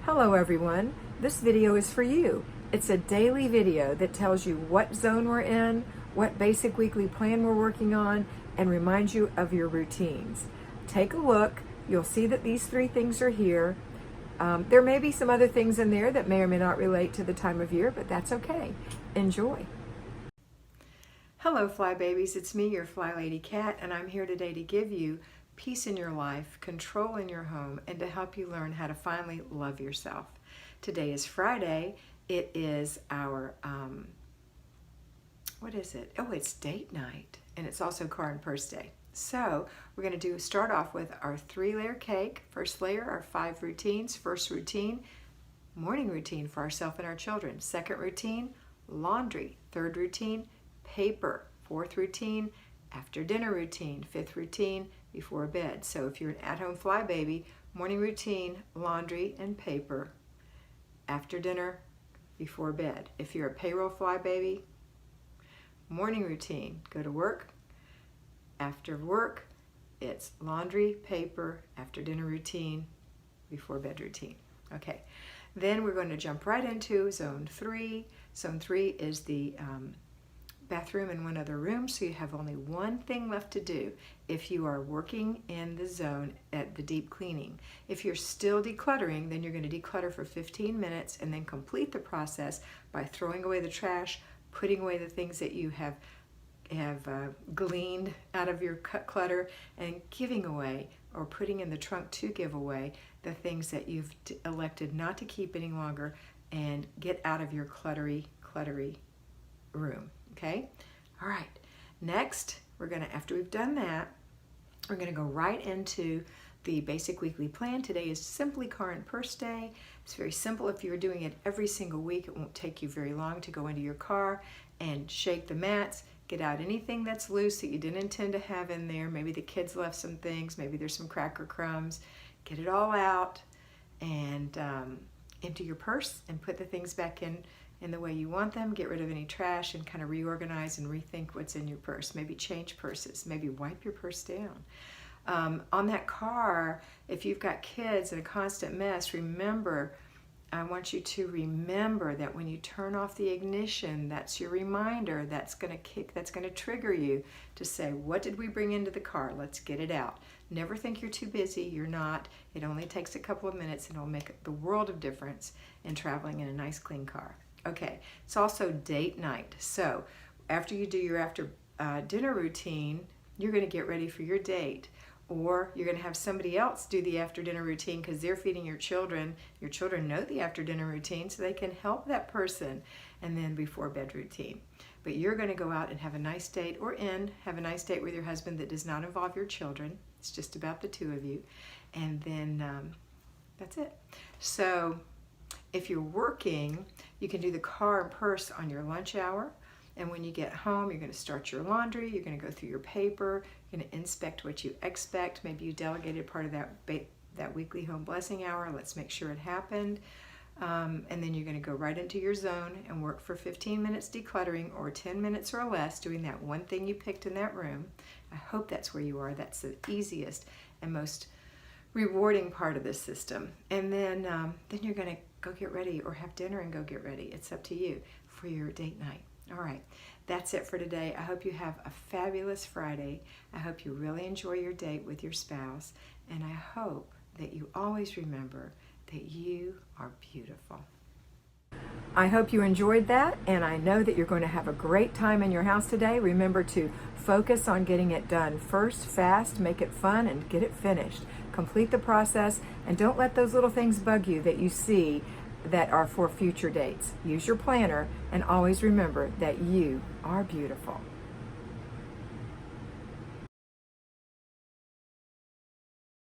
Hello everyone, this video is for you. It's a daily video that tells you what zone we're in, what basic weekly plan we're working on, and reminds you of your routines. Take a look, you'll see that these three things are here. There may be some other things in there that may or may not relate to the time of year, but that's okay. Enjoy. Hello Fly Babies, it's me, your FlyLady Kat, and I'm here today to give you peace in your life, control in your home, and to help you learn how to finally love yourself. Today is Friday. It is our, what is it? Oh, it's date night, and it's also car and purse day. So we're going to start off with our 3-layer cake. First layer, our 5 routines. First routine, morning routine for ourselves and our children. Second routine, laundry. Third routine, paper. Fourth routine, after dinner routine. Fifth routine, before bed. So if you're an at-home fly baby, morning routine, laundry and paper. After dinner, before bed. If you're a payroll fly baby, morning routine, go to work. After work, it's laundry, paper, after dinner routine, before bed routine. Okay, then we're going to jump right into zone 3. Zone 3 is the bathroom and one other room, so you have only one thing left to do if you are working in the zone at the deep cleaning. If you're still decluttering, then you're going to declutter for 15 minutes and then complete the process by throwing away the trash, putting away the things that you have gleaned out of your clutter, and giving away or putting in the trunk to give away the things that you've elected not to keep any longer, and get out of your cluttery room. Okay? All right. Next, we're going to, after we've done that, we're going to go right into the basic weekly plan. Today is simply car and purse day. It's very simple. If you're doing it every single week, it won't take you very long to go into your car and shake the mats, get out anything that's loose that you didn't intend to have in there. Maybe the kids left some things, maybe there's some cracker crumbs. Get it all out and empty your purse and put the things back in the way you want them. Get rid of any trash and kind of reorganize and rethink what's in your purse. Maybe change purses, maybe wipe your purse down. On that car, if you've got kids and a constant mess, remember, I want you to remember that when you turn off the ignition, that's your reminder. That's going to trigger you to say, what did we bring into the car? Let's get it out. Never think you're too busy. You're not. It only takes a couple of minutes, and it'll make the world of difference in traveling in a nice, clean car. Okay, it's also date night. So after you do your after dinner routine, you're going to get ready for your date. Or you're going to have somebody else do the after dinner routine because they're feeding your children. Your children know the after dinner routine, so they can help that person. And then before bed routine. But you're going to go out and have a nice date, or have a nice date with your husband that does not involve your children. It's just about the two of you. And then that's it. So if you're working, you can do the car and purse on your lunch hour. And when you get home, you're going to start your laundry, you're going to go through your paper, you're going to inspect what you expect. Maybe you delegated part of that weekly home blessing hour. Let's make sure it happened. And then you're going to go right into your zone and work for 15 minutes decluttering, or 10 minutes or less doing that one thing you picked in that room. I hope that's where you are. That's the easiest and most rewarding part of this system. And then you're going to go get ready, or have dinner and go get ready. It's up to you for your date night. All right, that's it for today. I hope you have a fabulous Friday. I hope you really enjoy your date with your spouse. And I hope that you always remember that you are beautiful. I hope you enjoyed that, and I know that you're going to have a great time in your house today. Remember to focus on getting it done first, fast, make it fun, and get it finished. Complete the process, and don't let those little things bug you that you see that are for future dates. Use your planner, and always remember that you are beautiful.